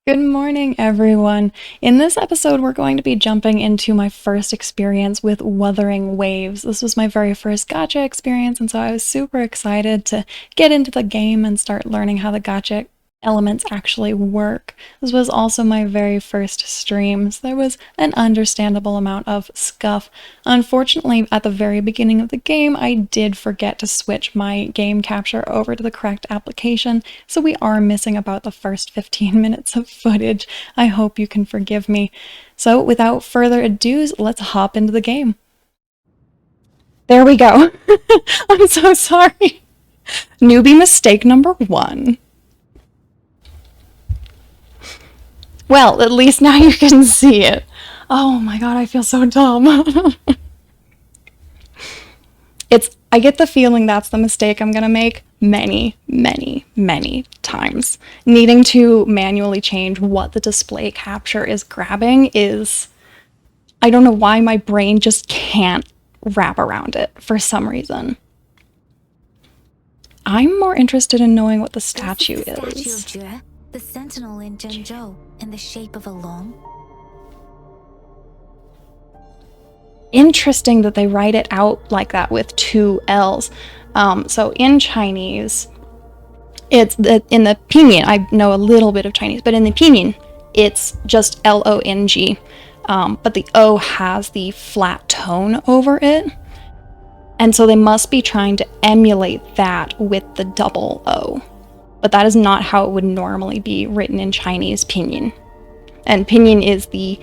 Good morning, everyone. In this episode, we're going to be jumping into my first experience with Wuthering Waves. This was my very first gacha experience, and so I was super excited to get into the game and start learning how the gacha elements actually work. This was also my very first stream, so there was an understandable amount of scuff. Unfortunately, at the very beginning of the game, I did forget to switch my game capture over to the correct application, so we are missing about the first 15 minutes of footage. I hope you can forgive me. So without further ado, let's hop into the game. There we go. I'm so sorry. Newbie mistake number 1. Well, at least now you can see it. Oh my god, I feel so dumb. I get the feeling that's the mistake I'm gonna make many times. Needing to manually change what the display capture is grabbing is... I don't know why my brain just can't wrap around it for some reason. I'm more interested in knowing what the statue is. The sentinel in Zhengzhou in the shape of a long. Interesting that they write it out like that with 2 L's. So in Chinese, in the pinyin, I know a little bit of Chinese, but in the pinyin, it's just L-O-N-G. But the O has the flat tone over it. And so they must be trying to emulate that with the double O. But that is not how it would normally be written in Chinese pinyin. And pinyin is the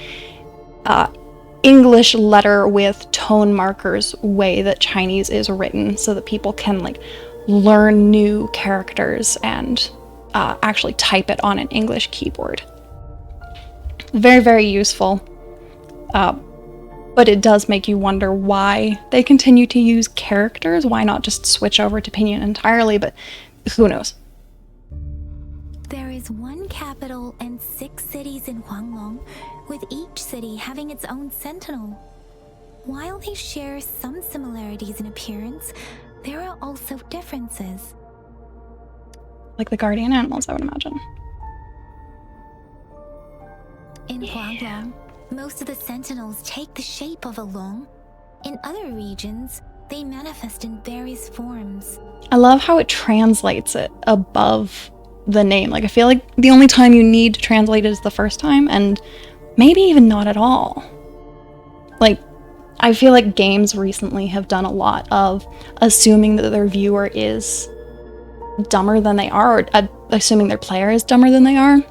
English letter with tone markers way that Chinese is written, so that people can learn new characters and actually type it on an English keyboard. Very, very useful. But it does make you wonder why they continue to use characters. Why not just switch over to pinyin entirely? But who knows? There is 1 capital and 6 cities in Huanglong, with each city having its own sentinel. While they share some similarities in appearance, there are also differences. Like the guardian animals, I would imagine. In Huanglong, most of the sentinels take the shape of a long. In other regions, they manifest in various forms. I love how it translates it above the name. I feel like the only time you need to translate it is the first time, and maybe even not at all. I feel like games recently have done a lot of assuming that their viewer is dumber than they are, or assuming their player is dumber than they are.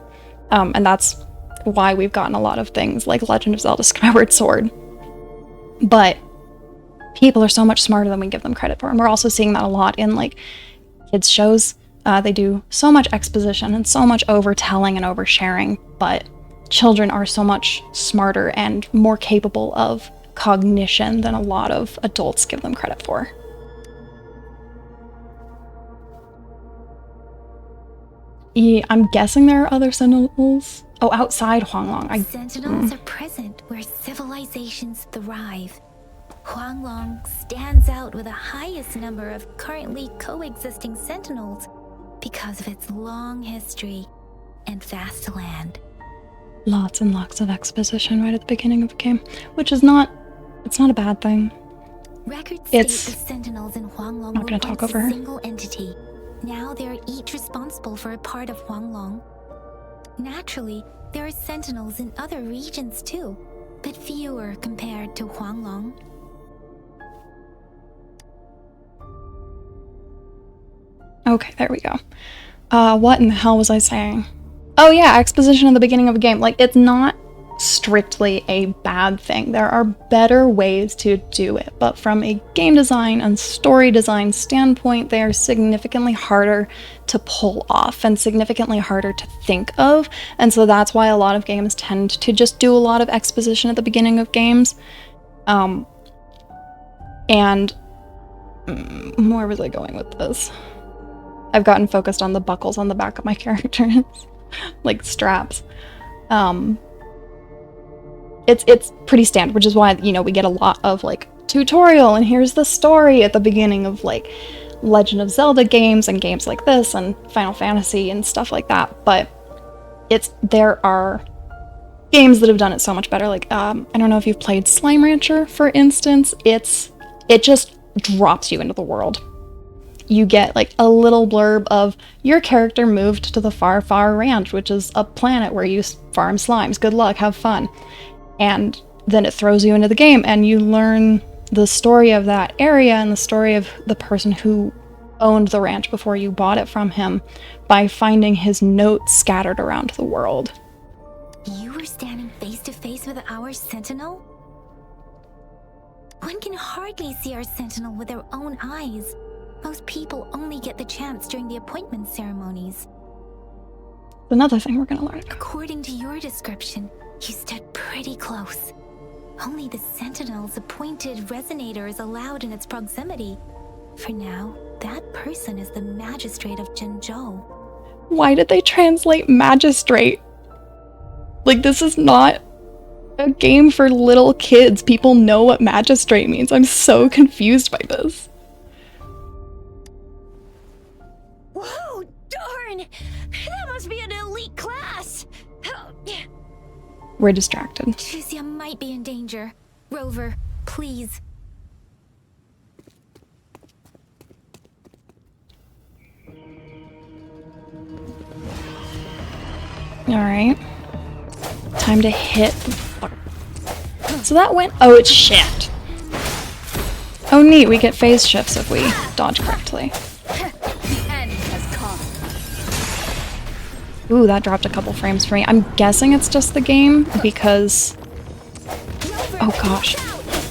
And that's why we've gotten a lot of things like Legend of Zelda Skyward Sword. But people are so much smarter than we give them credit for, and we're also seeing that a lot in kids shows. They do so much exposition and so much overtelling and oversharing, but children are so much smarter and more capable of cognition than a lot of adults give them credit for. Yeah, I'm guessing there are other sentinels. Oh, outside Huanglong. Sentinels are present where civilizations thrive. Huanglong stands out with the highest number of currently coexisting sentinels because of its long history and vast land. Lots and lots of exposition right at the beginning of the game, which is not a bad thing. Records state the sentinels in Huanglong not gonna talk over a her. single entity. Now they are each responsible for a part of Huanglong. Naturally, there are sentinels in other regions too, but fewer compared to Huanglong. Okay, there we go. What in the hell was I saying? Oh yeah, exposition at the beginning of a game. It's not strictly a bad thing. There are better ways to do it, but from a game design and story design standpoint, they are significantly harder to pull off and significantly harder to think of, and so that's why a lot of games tend to just do a lot of exposition at the beginning of games. And where was I going with this? I've gotten focused on the buckles on the back of my characters, like straps. It's pretty standard, which is why, we get a lot of tutorial and here's the story at the beginning of Legend of Zelda games and games like this and Final Fantasy and stuff like that. But there are games that have done it so much better. Like, I don't know if you've played Slime Rancher, for instance. It just drops you into the world. You get like a little blurb of your character moved to the far, far ranch, which is a planet where you farm slimes. Good luck, have fun. And then it throws you into the game and you learn the story of that area and the story of the person who owned the ranch before you bought it from him by finding his notes scattered around the world. You were standing face to face with our sentinel? One can hardly see our sentinel with their own eyes. Most people only get the chance during the appointment ceremonies. Another thing we're gonna learn. According to your description, you stood pretty close. Only the sentinel's appointed resonator is allowed in its proximity. For now, that person is the magistrate of Zhengzhou. Why did they translate magistrate? Like, this is not a game for little kids. People know what magistrate means. I'm so confused by this. Whoa, darn! That must be an elite class! We're distracted. Chuzia might be in danger. Rover, please. Alright. Time to hit. So that went. Oh, it's shift. Oh, neat. We get phase shifts if we dodge correctly. Ooh, that dropped a couple frames for me. I'm guessing it's just the game because... Oh gosh.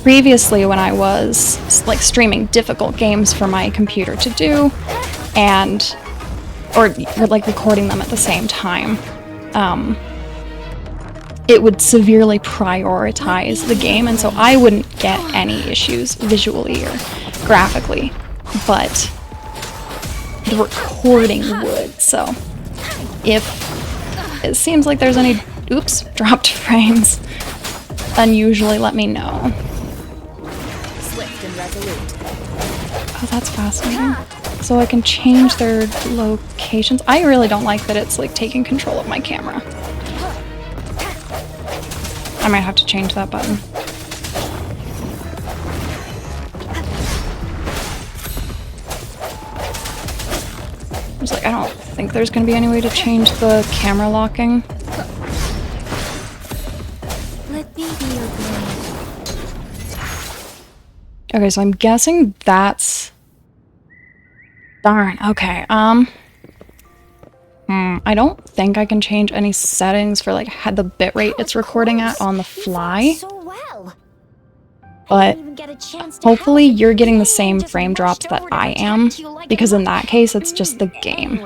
Previously when I was like streaming difficult games for my computer to do, and... or like recording them at the same time, it would severely prioritize the game, and so I wouldn't get any issues visually or graphically, but the recording would, so if it seems like there's any, oops, dropped frames, unusually let me know. Swift and resolute. Oh, that's fascinating. So I can change their locations. I really don't like that it's like taking control of my camera. I might have to change that button. I was like, I don't think there's gonna be any way to change the camera locking. Let me be your blade. Okay, so I'm guessing that's... Darn, okay, I don't think I can change any settings for like the bitrate it's recording at on the fly, but hopefully you're getting the same frame drops that I am, because in that case it's just the game.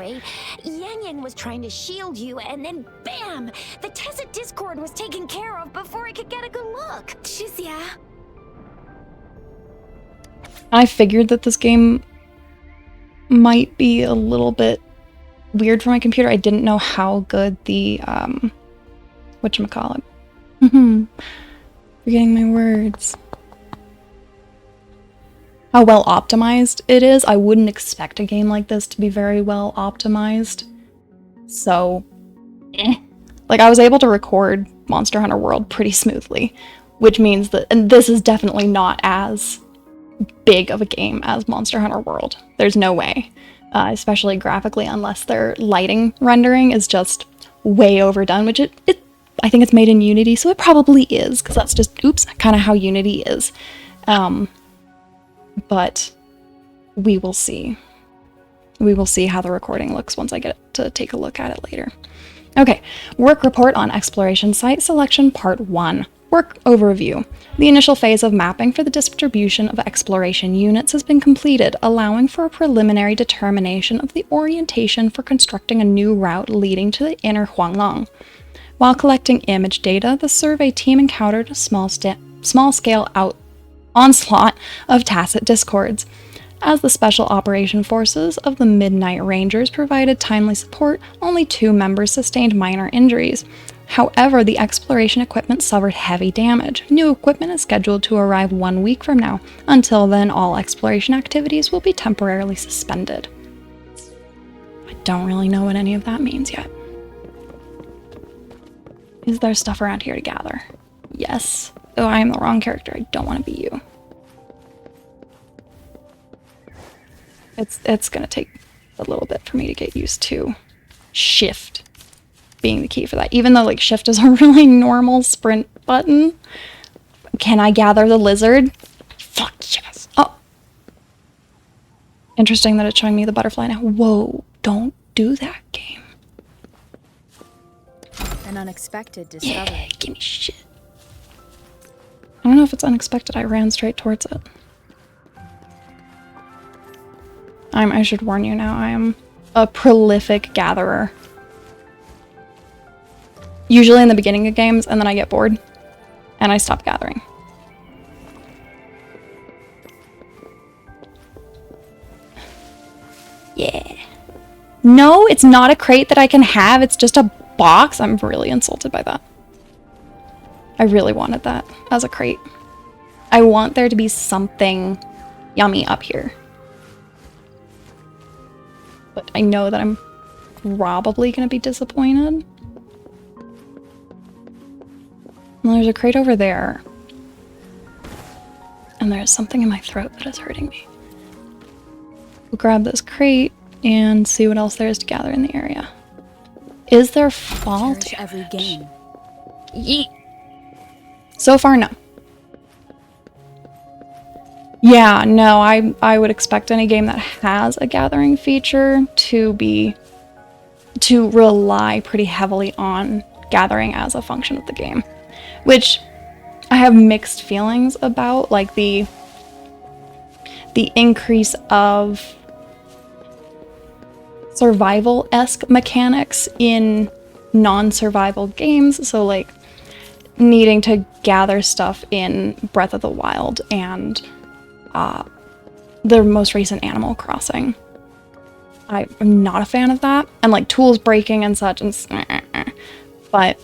Yang was trying to shield you, and then bam! The Tacit Discord was taken care of before I could get a good look. Chuzia. I figured that this game might be a little bit weird for my computer. I didn't know how good the whatchamacallit. Forgetting my words. How well optimized it is. I wouldn't expect a game like this to be very well optimized. So, like, I was able to record Monster Hunter World pretty smoothly, which means that, and this is definitely not as big of a game as Monster Hunter World. There's no way. Especially graphically, unless their lighting rendering is just way overdone, which I think it's made in Unity, so it probably is, because that's just, oops, kind of how Unity is. But we will see. We will see how the recording looks once I get to take a look at it later. Okay, work report on exploration site selection part 1. Work overview. The initial phase of mapping for the distribution of exploration units has been completed, allowing for a preliminary determination of the orientation for constructing a new route leading to the inner Huanglong. While collecting image data, the survey team encountered a small-scale onslaught of Tacit Discords. As the Special Operation Forces of the Midnight Rangers provided timely support, only 2 members sustained minor injuries. However, the exploration equipment suffered heavy damage. New equipment is scheduled to arrive 1 week from now. Until then, all exploration activities will be temporarily suspended. I don't really know what any of that means yet. Is there stuff around here to gather? Yes. Oh, I am the wrong character. I don't want to be you. It's gonna take a little bit for me to get used to shift being the key for that. Even though like shift is a really normal sprint button. Can I gather the lizard? Fuck yes. Oh. Interesting that it's showing me the butterfly now. Whoa, don't do that, game. An unexpected discovery. Yeah, give me shit. I don't know if it's unexpected. I ran straight towards it. I should warn you now, I am a prolific gatherer. Usually in the beginning of games, and then I get bored. And I stop gathering. Yeah. No, it's not a crate that I can have, it's just a box. I'm really insulted by that. I really wanted that as a crate. I want there to be something yummy up here. But I know that I'm probably going to be disappointed. Well, there's a crate over there. And there's something in my throat that is hurting me. We'll grab this crate and see what else there is to gather in the area. Is there fall damage? Every game. Yeet. So far, no. Yeah, no, I would expect any game that has a gathering feature to rely pretty heavily on gathering as a function of the game. Which I have mixed feelings about, like the increase of survival-esque mechanics in non-survival games. So like needing to gather stuff in Breath of the Wild and the most recent Animal Crossing. I'm not a fan of that. And like tools breaking and such, and but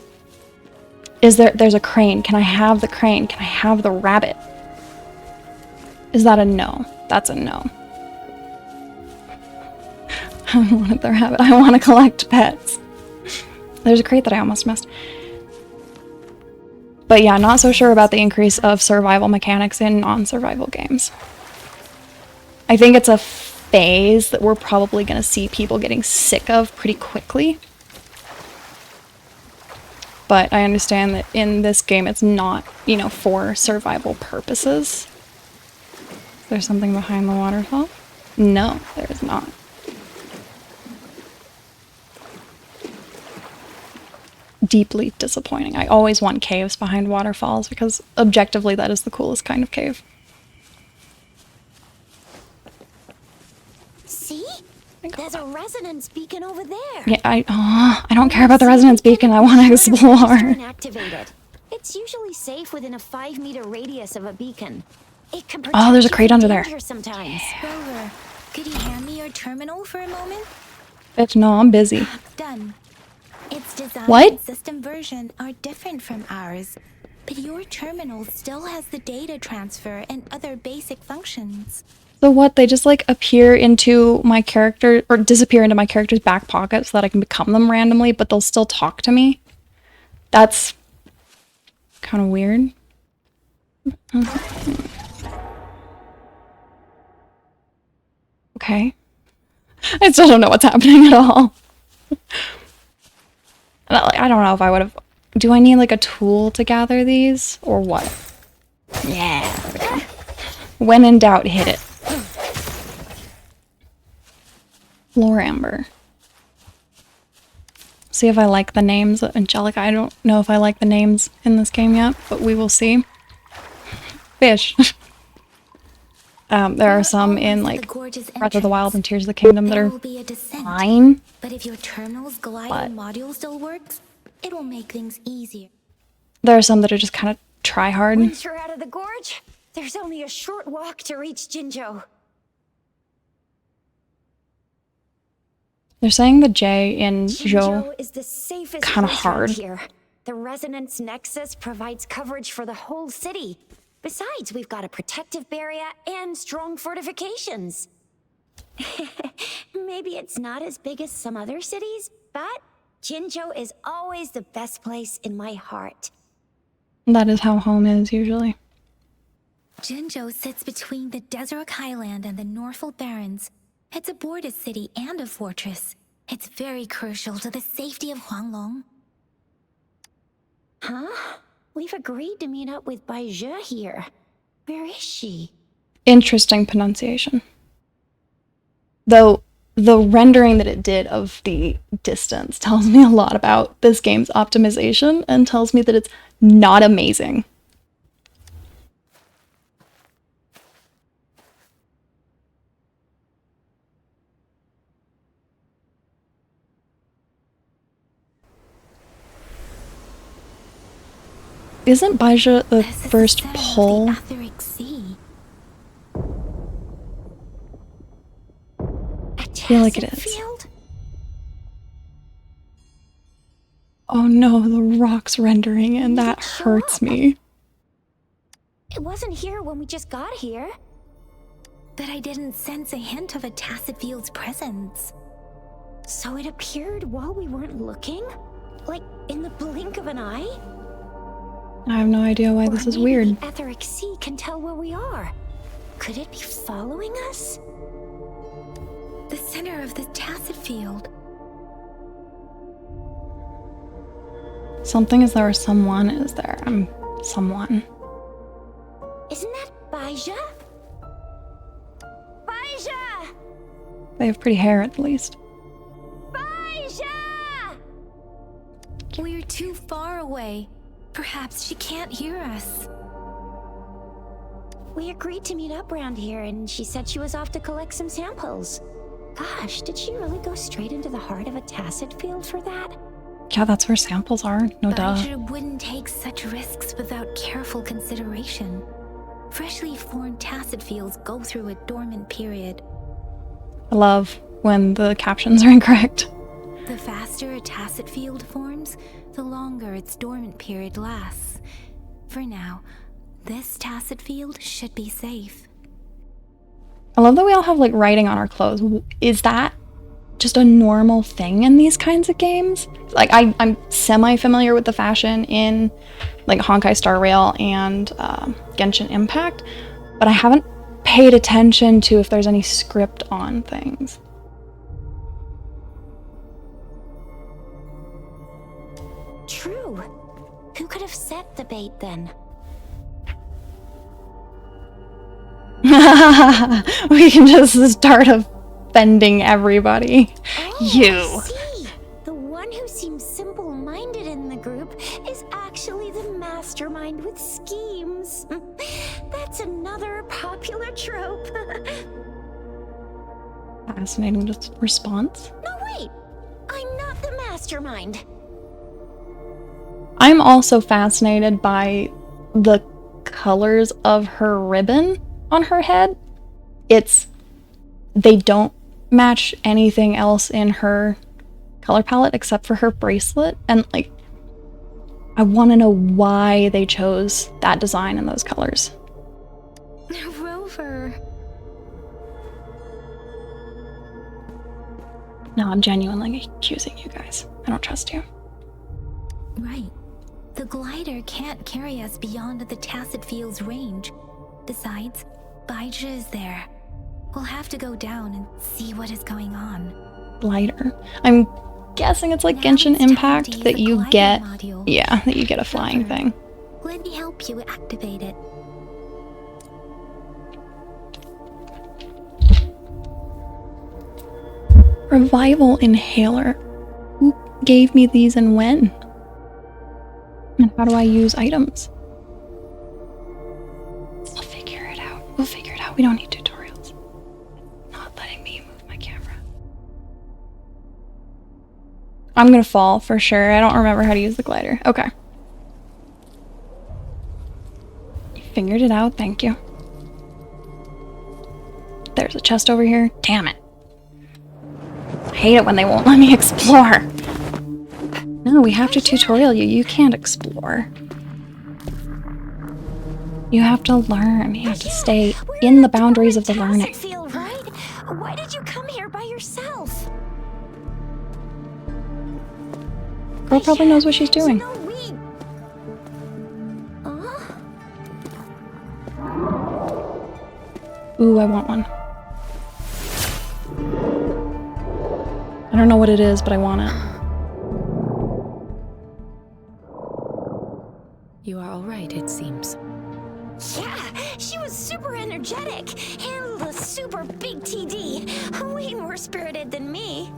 there's a crane. Can I have the crane? Can I have the rabbit? Is that a no? That's a no. I wanted the rabbit. I want to collect pets. There's a crate that I almost missed. But yeah, not so sure about the increase of survival mechanics in non-survival games. I think it's a phase that we're probably going to see people getting sick of pretty quickly. But I understand that in this game it's not, you know, for survival purposes. Is there something behind the waterfall? No, there is not. Deeply disappointing. I always want caves behind waterfalls because objectively that is the coolest kind of cave. See? There's a resonance beacon over there. Yeah, I don't care about the resonance beacon. I want to explore. Activated. It's usually safe within a 5-meter radius of a beacon. It can Oh, there's a crate under there. Sometimes. Rover, could you hand me your terminal for a moment? Bitch, no, I'm busy. Done. Its design What? and system version are different from ours, but your terminal still has the data transfer and other basic functions. So what, they just like appear into my character, or disappear into my character's back pocket so that I can become them randomly, but they'll still talk to me? That's kind of weird. Okay. I still don't know what's happening at all. I don't know if I would have... Do I need like a tool to gather these? Or what? Yeah, there we go. When in doubt, hit it. Floor Amber. See if I like the names. Angelica, I don't know if I like the names in this game yet, but we will see. Fish. There are some in like Breath of the Wild and Tears of the Kingdom that are fine. But if your terminal's glider module still works, it will make things easier. There are some that are just kind of try hard. Once you're out of the gorge, there's only a short walk to reach Jinzhou. They're saying the J in Zhou is the safest kind of place hard. around here. The resonance nexus provides coverage for the whole city. Besides, we've got a protective barrier and strong fortifications. Maybe it's not as big as some other cities, but Jinzhou is always the best place in my heart. That is how home is usually. Jinzhou sits between the Desert Highland and the Northful Barrens. It's a border city and a fortress. It's very crucial to the safety of Huanglong. Huh? We've agreed to meet up with Baizhe here. Where is she? Interesting pronunciation. Though the rendering that it did of the distance tells me a lot about this game's optimization and tells me that it's not amazing. Isn't Baizhe the first pole? The Etheric Sea. I feel like it is. Field? Oh no, the rock's rendering and that hurts me. It wasn't here when we just got here. But I didn't sense a hint of a Tacet Field's presence. So it appeared while we weren't looking? Like in the blink of an eye? I have no idea why this is weird. The Etheric Sea can tell where we are. Could it be following us? The center of the Tacet Field. Something is there or someone is there. I'm someone. Isn't that Baizhe? Baizhe! They have pretty hair at least. Baizhe! We're too far away. Perhaps she can't hear us. We agreed to meet up around here, and she said she was off to collect some samples. Gosh, did she really go straight into the heart of a Tacet Field for that? Yeah, that's where samples are. No duh. Baizhe wouldn't take such risks without careful consideration. Freshly formed Tacet Fields go through a dormant period. I love when the captions are incorrect. The faster a Tacet Field forms, the longer its dormant period lasts. For now, this Tacet Field should be safe. I love that we all have like writing on our clothes. Is that just a normal thing in these kinds of games? Like I'm semi-familiar with the fashion in like Honkai Star Rail and Genshin Impact, but I haven't paid attention to if there's any script on things. True. Who could have set the bait then? We can just start offending everybody. Oh, You. I see. The one who seems simple-minded in the group is actually the mastermind with schemes. That's another popular trope. Fascinating response. No, wait. I'm not the mastermind. I'm also fascinated by the colors of her ribbon on her head. They don't match anything else in her color palette except for her bracelet, and like I want to know why they chose that design and those colors. Rover. No, I'm genuinely accusing you guys. I don't trust you. Right. The glider can't carry us beyond the Tacet Field's range. Besides, Baizhe is there. We'll have to go down and see what is going on. Glider. I'm guessing it's like Now Genshin it's time to Impact use that the you glider get. module. Yeah, that you get a flying Rover, thing. Let me help you activate it. Revival Inhaler. Who gave me these and when? And how do I use items? We'll figure it out. We'll figure it out. We don't need tutorials. Not letting me move my camera. I'm gonna fall for sure. I don't remember how to use the glider. Okay. You figured it out. Thank you. There's a chest over here. Damn it. I hate it when they won't let me explore. No, we have to tutorial you. You can't explore. You have to learn. You have to stay in the boundaries of the learning. Field, right? Why did you come here by yourself? Girl probably knows what she's doing. No, we... Ooh, I want one. I don't know what it is, but I want it. You are all right, it seems. Yeah, she was super energetic. Handled a super big TD. Way more spirited than me.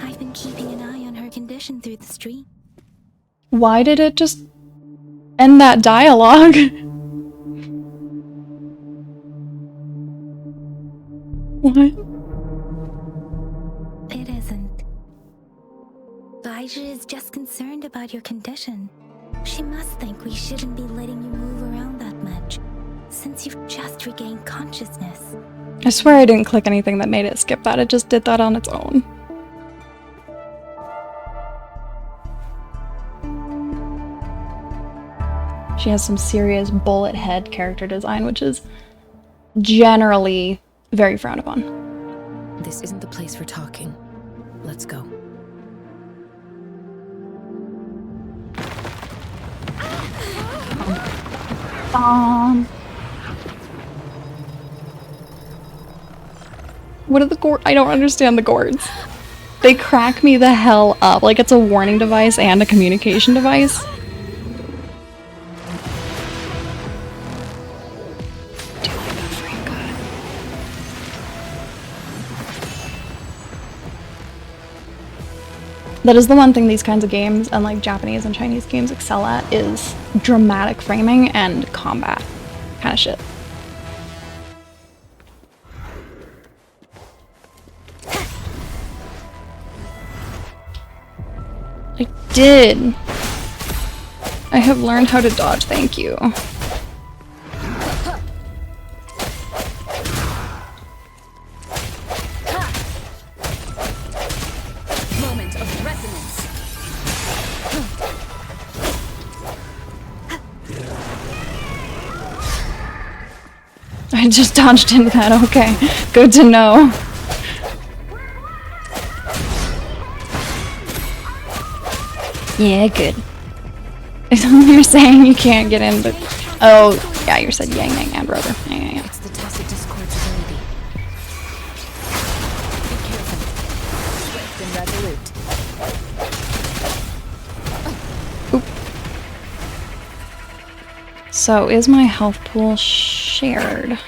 I've been keeping an eye on her condition through the street. Why did it just end that dialogue? What? It isn't. Baija is just concerned about your condition. She must think we shouldn't be letting you move around that much, since you've just regained consciousness. I swear I didn't click anything that made it skip that. It just did that on its own. She has some serious bullet head character design, which is generally very frowned upon. This isn't the place for talking. Let's go. What are the gourds? I don't understand the gourds. They crack me the hell up. Like it's a warning device and a communication device. That is the one thing these kinds of games and like Japanese and Chinese games excel at is dramatic framing and combat kind of shit. I did. I have learned how to dodge, thank you. Moment of resonance. I just dodged into that, okay. Good to know. Yeah, good. You're saying you can't get in, but... Oh, yeah, you said yang yang and brother. Yeah. It's the tacit discord's ability. Be careful. Swift and resolute. Oop. So, is my health pool shared?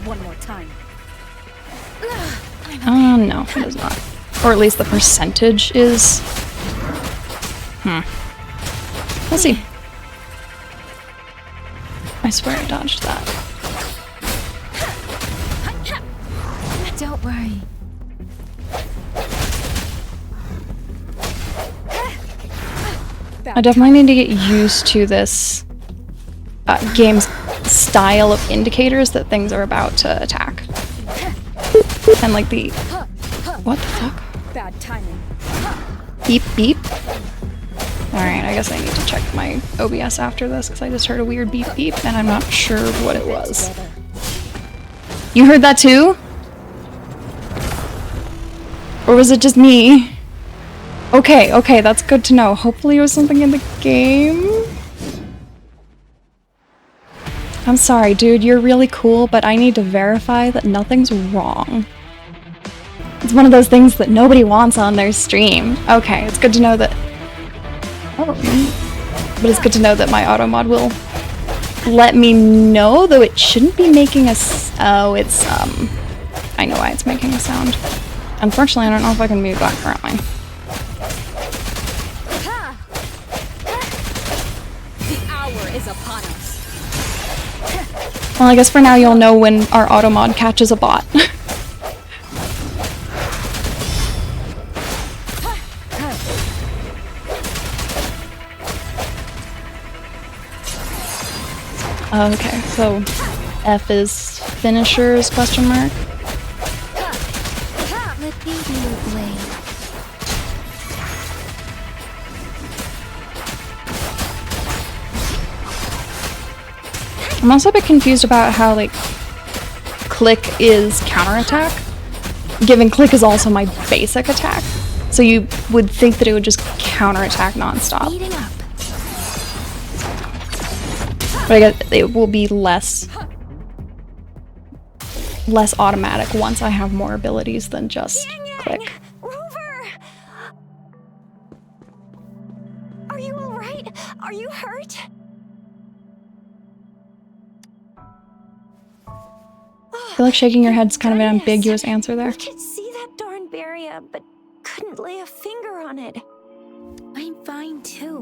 One more time. No, it is not. Or at least the percentage is... We'll see. I swear I dodged that. Don't worry. I definitely need to get used to this game's style of indicators that things are about to attack. And like the... What the fuck? Bad timing. Beep beep. Alright, I guess I need to check my OBS after this because I just heard a weird beep beep and I'm not sure what it was. You heard that too? Or was it just me? Okay, okay, that's good to know. Hopefully it was something in the game? I'm sorry, dude, you're really cool, but I need to verify that nothing's wrong. It's one of those things that nobody wants on their stream. Okay, it's good to know that... Oh. But it's good to know that my auto mod will let me know, though it shouldn't be making a... Oh, it's, I know why it's making a sound. Unfortunately, I don't know if I can mute that currently. The hour is upon us. Well, I guess for now you'll know when our auto mod catches a bot. Okay, so F is finishers, question mark. Let me do your blade. I'm also a bit confused about how, like, click is counterattack. Give and click is also my basic attack. So you would think that it would just counterattack nonstop. Speeding up. But I guess it will be less automatic once I have more abilities than just click. Rover! Are you alright? Are you hurt? I feel like shaking your head's kind of an ambiguous answer there. I could see that darn barrier, but couldn't lay a finger on it. I'm fine too.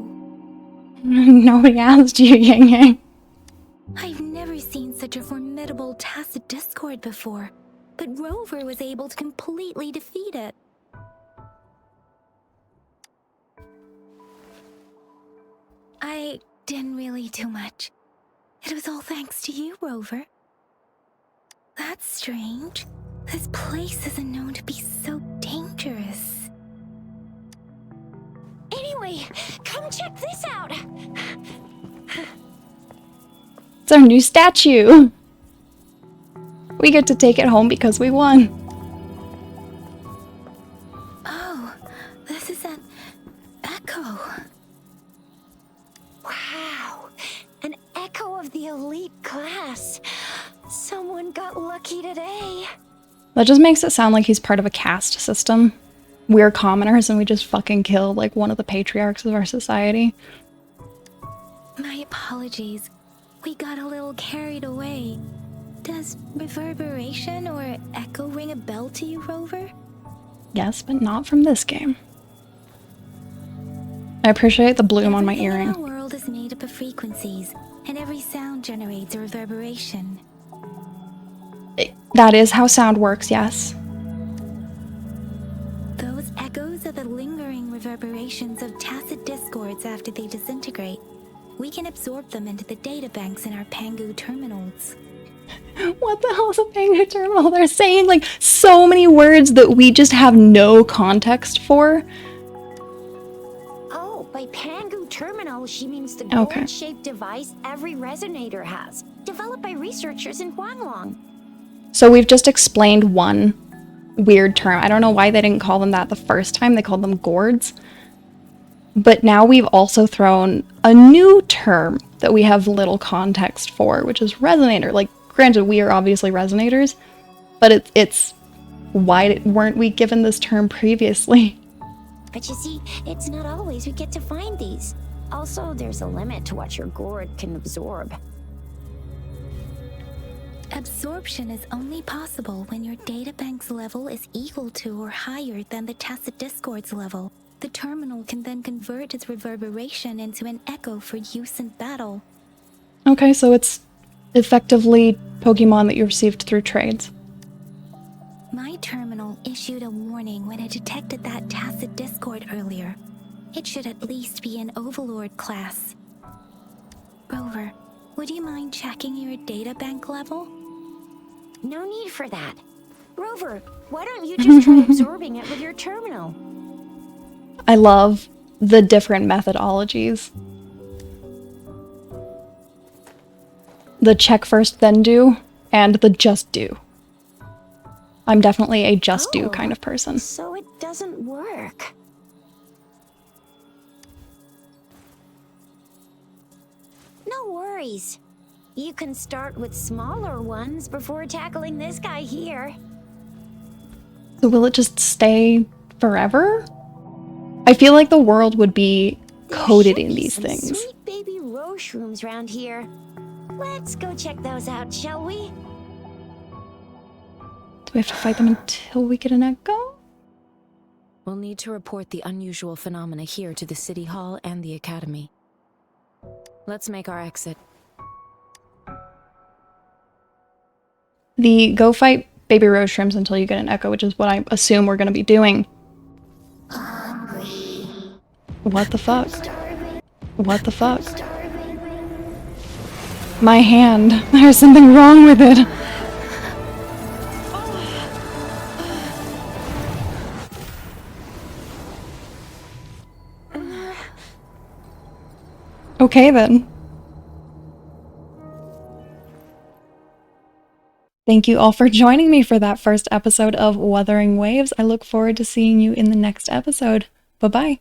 Nobody asked you, Yang Yang. I've never seen such a formidable tacit discord before, but Rover was able to completely defeat it. I didn't really do much. It was all thanks to you, Rover. That's strange. This place isn't known to be so dangerous. Anyway, come check this out. It's our new statue. We get to take it home because we won. Oh, this is an echo. Wow, an echo of the elite class. Someone got lucky today. That just makes it sound like he's part of a caste system. We're commoners and we just fucking kill like one of the patriarchs of our society. My apologies. We got a little carried away. Does reverberation or echo ring a bell to you, Rover? Yes, but not from this game. I appreciate the bloom on my Everything in earring. our world is made up of frequencies, and every sound generates a reverberation. That is how sound works, yes. Those echoes are the lingering reverberations of tacit discords after they disintegrate. We can absorb them into the databanks in our Pangu terminals. What the hell is a Pangu terminal? They're saying like so many words that we just have no context for. Oh, by Pangu terminal, she means the Okay. gold-shaped device every resonator has, developed by researchers in Huanglong. So we've just explained one weird term. I don't know why they didn't call them that the first time. They called them gourds. But now we've also thrown a new term that we have little context for, which is resonator. Like, granted, we are obviously resonators, but it's why weren't we given this term previously? But you see, it's not always we get to find these. Also, there's a limit to what your gourd can absorb. Absorption is only possible when your databank's level is equal to or higher than the tacit discord's level. The terminal can then convert its reverberation into an echo for use in battle. Okay, so it's effectively Pokemon that you received through trades. My terminal issued a warning when it detected that tacit discord earlier. It should at least be an Overlord class. Rover, would you mind checking your databank level? No need for that. Rover, why don't you just try absorbing it with your terminal? I love the different methodologies. The check first then do, and the just do. I'm definitely a just do kind of person. So it doesn't work. No worries. You can start with smaller ones before tackling this guy here. So will it just stay forever? I feel like the world would be coded in these things. Sweet baby roche rooms around here. Let's go check those out, shall we? Do we have to fight them until we get an echo? We'll need to report the unusual phenomena here to the City Hall and the Academy. Let's make our exit. The go fight baby rose shrimps until you get an echo, which is what I assume we're going to be doing. What the fuck? What the fuck? My hand. There's something wrong with it. Okay then. Thank you all for joining me for that first episode of Wuthering Waves. I look forward to seeing you in the next episode. Bye-bye.